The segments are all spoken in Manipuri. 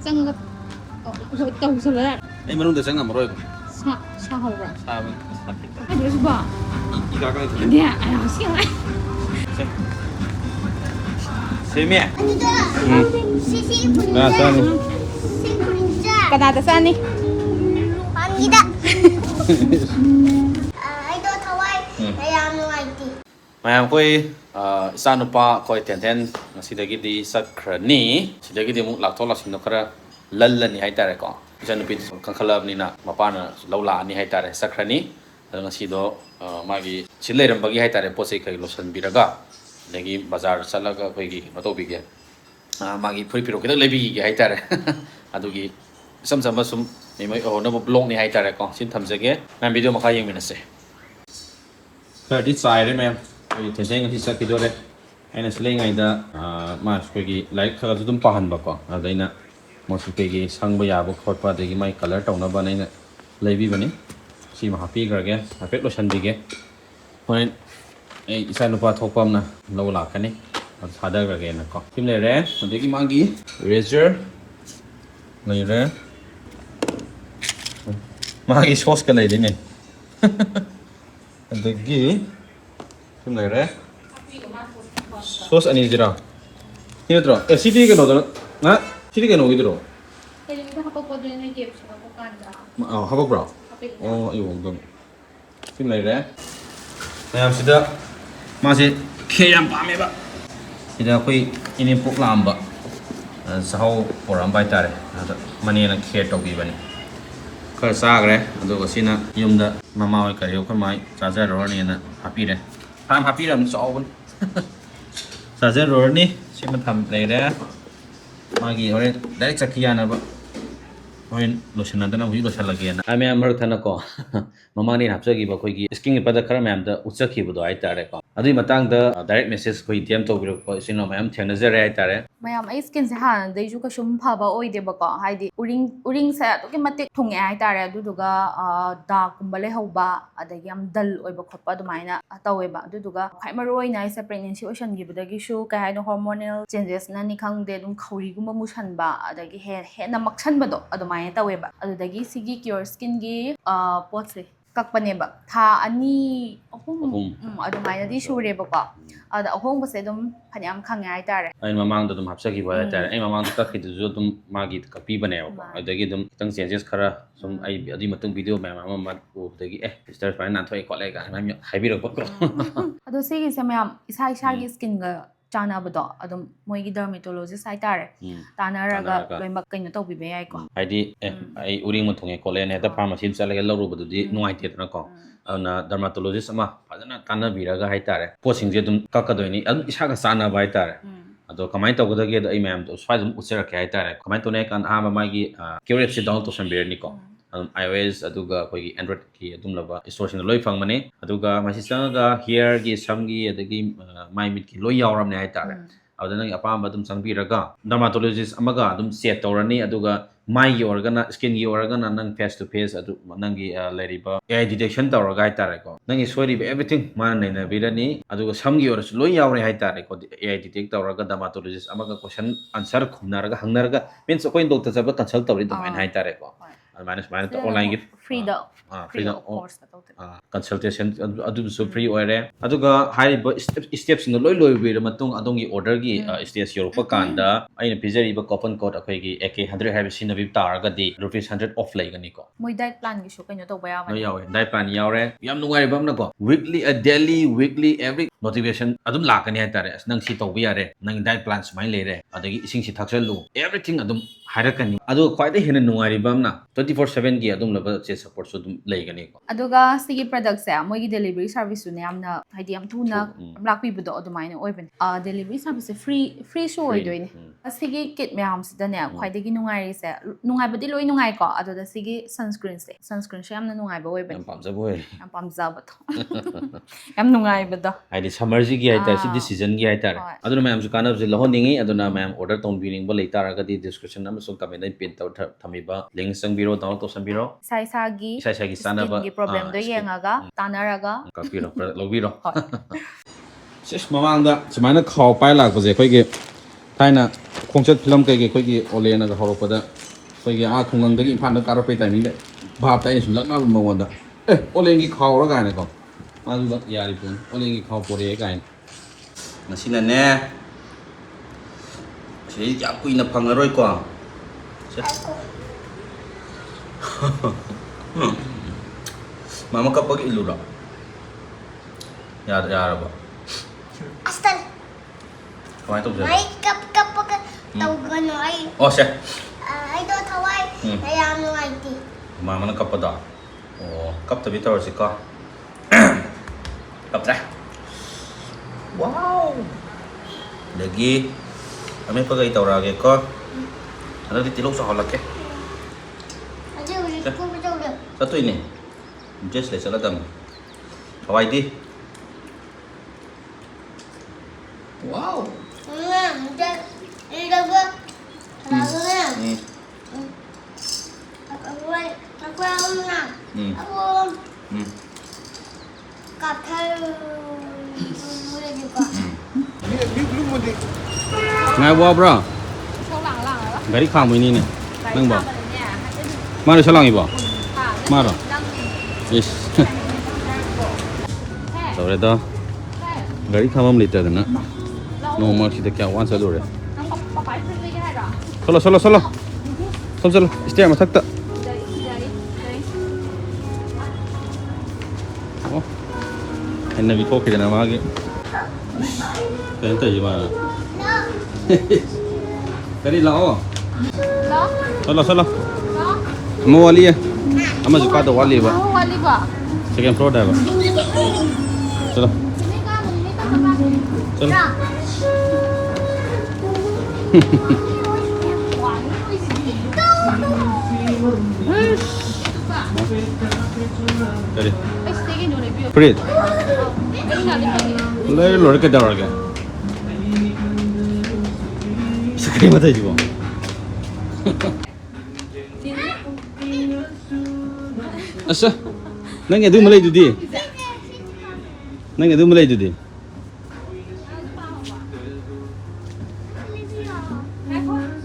ꯆꯪꯒ ꯍꯣꯏ ꯇꯧꯁꯜꯂ ꯑꯩ ꯃꯅꯨꯡꯗ ꯆꯪꯉꯝꯃꯔꯣꯏꯕ ꯁꯥꯍꯧꯕ꯭ꯔꯥ ꯁꯥꯕ ꯑꯗꯨꯁꯨꯕ 이가가 네 아유 시원해 세미 시시 아 싸니 분자 까나다 싸니 갑니다. 아이도 더와이 나야노 아이티 mayam koi isanupa koi ThenThen sidagidi sakhrani sidagidi muk lakthok laksing no khara lallani haitare ko isanupi kangkhalabni na mapana laula ani haitare sakhrani ngasi do magi chileiram bagi haitare posei kai losan biraga legi bazar salaga koi gi matobi ge magi phuri phiro kida lebi gi haitare adugi sam sam sum memoi no blog ni haitare ko sin thamjage mam video makha yengminase this side ma'am ThenThen ngasi sakidore aina slengai da mas kogi like kha dum pahan ba ko adaina mosu kegi sangba yabo khotpa degi mai color tawna ba naina leibi bani si ma happy grage hapet lotion dige hoin ei isa nupa thokpam na lo la kani sada grage na ko kimle re degi magi razor lai re magi sauce ka lai dine degi kimle re sauce ani jira hinatro city ke no na city ke no gidro 텔레비전 합법거든요 이게 하고 간다 habak bro iyo dum kimle re mayam sida mase kheyam pame ba sida koi ini pok lamba sahau poram bai tare mane na khe to bi bani khar sa gre adu ko sina yumda mama oi kare ko mai charger ro ni na happy re tham happy ram so bun charger ro ni sima tham le re magi hore direct sakhiya na ba hoin lotion adana hui lotion lage na ame amar thana ko mama ni hapsagi ba khoi gi skin pada khara ma'am da uchakhi bu do ai tare ko adui matang da direct message khoi DM to biro ko sino ma'am thena jare ai tare mayam ai skin se han dei ju ka sum phaba oi de ba ko haidi uring sa to ki matik thonge ai tare aduduga dark kumba le hoba adagi am dal oi ba khotpa dumaina tawe ba aduduga khai maroi na isa pregnancy ocean gi budagi shu ka haino hormonal changes na ni khang de dum khauri gumba musan ba adagi he na maksan ba do adumai tawe ba adudagi sigi cure skin gi pot se kakpane ba tha ani ahum adumaina di shure ba ko ada ahong ba se dum phanyam khang ai tare ai mamang da dum hapsagi ba tare ai mamang da khid ju dum magi kapi bane ba adagi dum tang changes khara sum ai adi matung video ma'am ma ko dagi sister fine nan thoi ko lai ga ma'am haibiro ko ado sigi se ma'am isa isa gi skin ga chana bado adum moi gi dermatologist ai tare tanaraga loimak kaino to bi be ai ko haidi ai uring mo thonge ko le ne da pharmacy chalaga lawru badu di nuai te na ko na dermatologist ama fadana kana biraga hai tare posing je dum kakadoini adum isa ga sana bai tare ado kamai to godage ai ma'am to swai dum usera ke hai tare kamai to ne kan ama magi curate si down to sambir ni ko iOS aduga koi Android ki adum laba store loi phang mane aduga masi changa hair gi sam gi adagi my mit ki loi yawram ne hai tare adana apam adum changbiraga dermatologist amaga adum set torani aduga my gi organa skin gi organa nang face to face adu nang gi leriba AI detection tawraga hai tare ko nang sori everything man nei na birani aduga sam gi oras loi yawre hai tare ko AI detect tawraga dermatologist amaga question answer khumnaraga hangnaraga means koi doctor sab consult tawri domain hai tare ko minus online gi free course consultation adu so free oire aduga haiba steps sing loi loi bi matung adongi order gi stage europe kanda aina pizari ba coupon code akai gi ak 100 habi sin bi taraga di rupees 100 off lai gani ko moi diet plan gi shu kaino to ba ya no yawe diet plan yaure yam nungai bam na ko weekly a daily weekly every motivation adum lakani ha tare nang si to bi yare nang diet plan smai le re adagi ising si thaksalu everything adum harakani adu khwaida hena nungai bam na 24/7 gi adum laba che support so dum lai gani ko aduga sigi product se moi gi delivery service ne amna haidi am thuna lakpi budo adumaina oiben delivery service free show oidoine sigi kit me am sida ne khwaida gi nungai ri se nungai badi loi nungai ko aduda sigi sunscreen se amna nungai ba oiben am pamjaba to am nungai bada haidi summer ji gi haita si season gi haita aduna mayam su kana je lahoningi aduna mayam order ton bining ba leitar ga di description am so comment ai pin taw thamiba link sang biro down to sambiro sai sagi sanaba gi problem do yengaga tanaraga kapiro lobiro sis mamang da sumana khaw pai lak ba je khoi gi thaina ꯈꯣꯡꯆꯠ ꯐꯤꯂꯝ ꯀꯩꯀꯩ ꯑꯩꯈꯣꯏꯒꯤ ꯑꯣꯂꯦꯅꯒ ꯍꯧꯔꯛꯄꯗ ꯑꯩꯈꯣꯏꯒꯤ ꯈꯨꯡꯒꯪꯗꯒꯤ ꯏꯝꯐꯥꯜꯗ ꯀꯥꯔꯛꯄꯩ ꯇꯥꯏꯃꯤꯡꯗ ꯚꯥꯞꯇ ꯑꯩꯅ ꯁꯨꯝ ꯂꯛꯅꯕ ꯃꯉꯣꯟꯗ ꯑꯣꯂꯦꯟꯒꯤ ꯈꯥꯎꯔ ꯀꯥꯏꯅꯀꯣ ꯃꯥꯗꯨꯗ ꯌꯥꯔꯤ ꯄꯣꯠꯅꯤ ꯑꯣꯂꯦꯟꯒꯤ ꯈꯥꯎ ꯄꯣꯔꯛꯑꯦ ꯀꯥꯏꯅ ꯉꯁꯤꯅꯅꯦ ꯁꯤꯗꯩ ꯌꯥꯝ ꯀꯨꯏꯅ ꯐꯪꯉꯔꯣꯏꯀꯣ ꯃꯥꯃ ꯀꯞꯄꯒ ꯏꯜꯂꯨꯔꯣ ꯌꯥꯔꯕ Astal. ꯀꯃꯥꯏꯅ ꯇꯧꯖꯦ Ay, kapag tawagano ay. ꯑꯣ ꯁꯦ Ay, do thawai. Kaya ano ay ti. ꯃꯥꯃꯅ ꯀꯞꯄꯗꯣ ꯑꯣ ꯀꯞꯇꯕꯤ ꯇꯧꯔꯁꯤꯀꯣ ꯀꯞꯇ꯭ꯔꯦ ꯋꯥꯎ ꯑꯗꯒꯤ ꯑꯃꯦꯠꯄꯒ ꯑꯩ ꯇꯧꯔꯛꯑꯒꯦꯀꯣ ꯍꯟꯗꯛꯇꯤ ꯇꯤꯜꯍꯧ ꯆꯥꯎꯍꯜꯂꯛꯀꯦ Aja ulit ko ulit. ꯆꯠꯇꯣꯏꯅꯦ ꯗ꯭ꯔꯦꯁ ꯂꯩ ꯆꯠꯂꯗꯝꯅꯤ ꯍꯋꯥꯏꯗꯤ ꯋꯥꯎ Nga, hindi. Hindi ba? Talaga nga. Ako na. Ako. Kathal. Mula juga. Ngay bro gari khang mo ini nang ba maro sa lang iba maro yes tawre da gari khamam lita na no mar si kya wan sa dore solo solo solo solo solo stair ma thakta oh enna bi thok na ma ge ta yi ma gari lao solo solo mo wali ya ama ju ka da wali ba wali ba second floor da ba chalo chalo Dari. Prit. Lai lor ke dar ke. Sekali mata jiwa. Asa. Nang adu mulai dudi. Nang adu mulai dudi.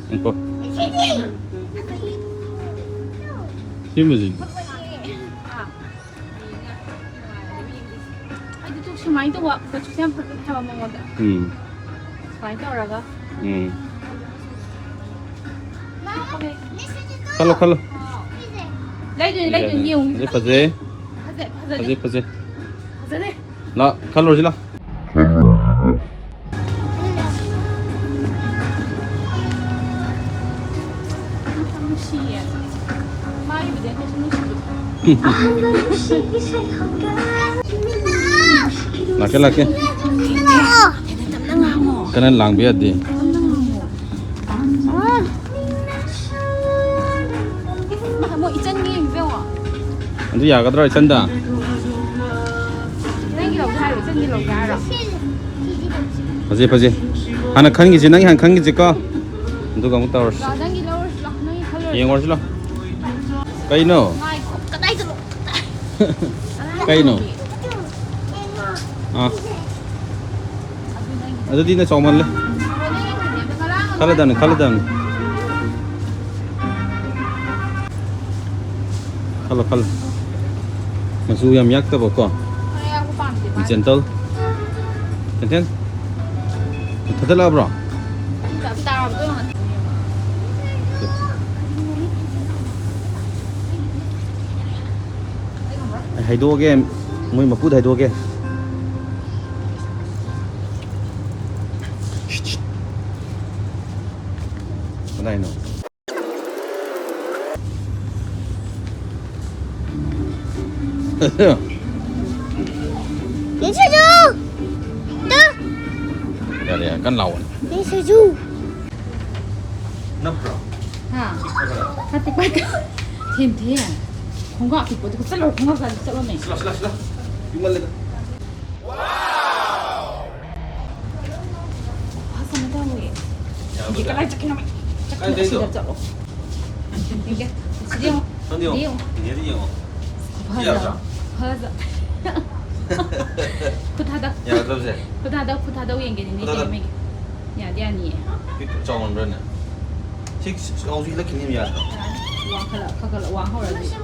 Engko. Simuzi. Sumai tu wak kecuali apa mau ada. Sumai tu orang apa? Kalau kalau. Lấy nhiều. Fazer fazer. Fazer fazer. Fazer đi. Lá, calor de lá. Laki-laki. Kena lang biar dia. Mau ikan ni yang Nanti ya kadang ikan dah. Nanti lau jai, nanti lau jai lah. Fazer fazer. Anak kan gizi nanti han kan gizi kah? Untuk kamu tahu. Nanti lau lah, nanti kalau. Yang orang sila. Kaino. Mai, kedai tu. Kaino. Ah. Ada di na soman le. Kaladan kaladan. Kalau kalau. Masuk yang yak tu boko. Aku paham. Gentle. ThenThen. ThenThen lah bro. Tak tahu tu. Hai đua game, mui mà phút hai đua game. Cái này nó. Đi sư du. Đó. Đây căn lầu. Đi sư du. Nắp rồi. Ha. Hati baik. ThenThen. Không gọi thì có rất là không gọi rất là này. Sila. Cuma lihat. Pasal mana tahu ya? Jika lagi cakap nama. Kan dia tu. Tiga. Dia. Dia. Dia dia. Hada. Hada. Kutada. Ya, betul sih. Kutada yang gini ni. 야디 아니. 저건 그러네. 어디 이렇게 님이야. 왕칼라 카칼라 왕호라지.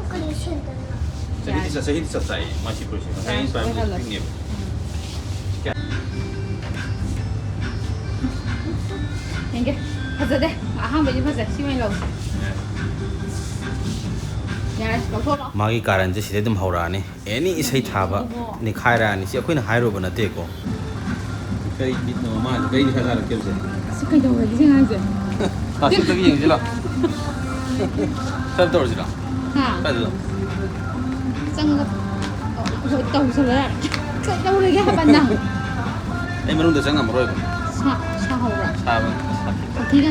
저기 있었어요. 맛이 그러시. 사인 사인 님. 이게 파자데. 아한번 파자. 시원히 넣어. मागी कारण से सीधे तुम हौराने एनी इसे थाबा निखायरानी से अखोइन हाइरोब नते को कई बिनो मा कई दिखा जा रखे से सिकई दो रे जिंग आइजे तासी तक यंग जिला सब तोड़ जिला हां काय दो संग हो तौ सले काय दो रे के हाबन ना ए मनुंग दे संग मरोय को सा हौरा साबन ठीक है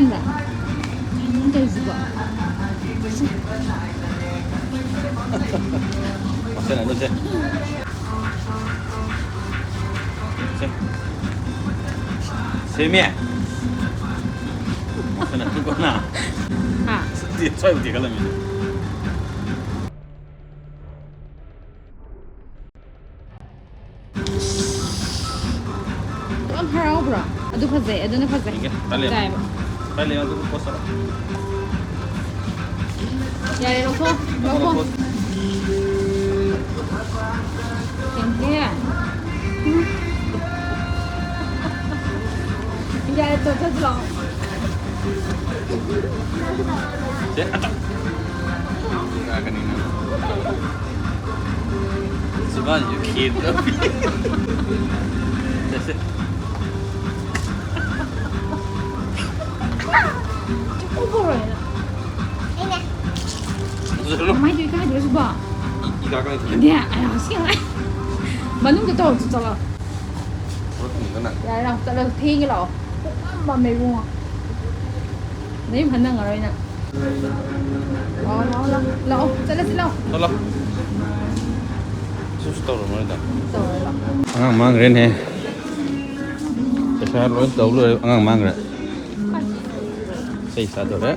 안 되지가 어쩌나 너제 세면 어쩌나 그거나 아 뒤에 쳐야 돼 그러면 좀 하라고 아두 파제 아두는 파제 이게 빨리 빨리 와도 벗어라 야래 놓고 괜찮아 야래 또 터질러 제 아따 아까 니는 집안 이렇게 됐어 오버래 무슨 많이 되게 하지 그래서 봐 이가가 네 아유 시간 만능도 더 진짜라 그렇구나 야랑 따라 태기라 엄마 매고 내 만난 거 알아요 라 잘라 Tolak. Susu tau rumah dah. 또 Angang mang ren he. Saya loin tau lu angang mang ren. Saya satu ren.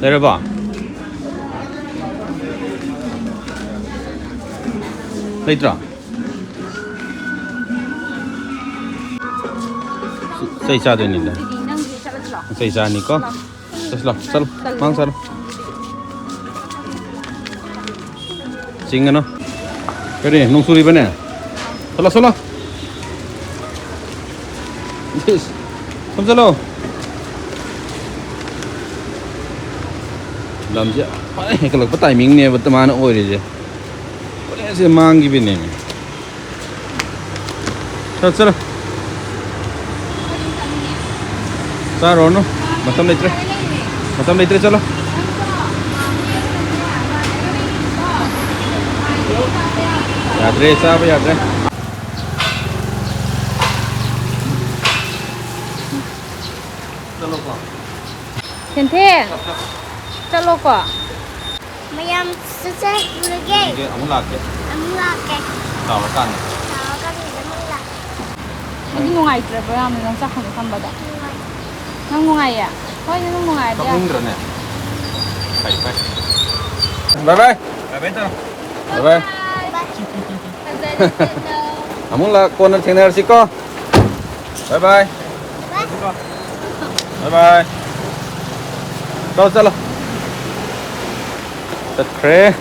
Dari apa? Leitra. Saya satu ni dah. Saya satu ni kau. Sal, mang sal. Sing ano? Kari, nung suri ba na? Sala. Yes. Kom salo. Làm gì? Cái lực bắt timing này bắt mà nó ôi đi chứ. Có lẽ sẽ mang cái bên này. Sala. Sa rồi nó. Matam letre chalo. Yadre sa ba yadre. Chalo ko. ThenThen chalo ko. Mayam susah bulage. Ke amul lak ke. Amlake. Tawakan. Tawagan ni amlak. Hindi nungaitre ba yaman nang sakhan kambada. Nang nungaya. Hoy nang nungaya dia. Kapung drone. Bye bye. Bye bye. Bye bye chalo. Bye bye. Amul lak ko na thengnar si ko. Bye bye. Bye bye. Chalo. Tất kre.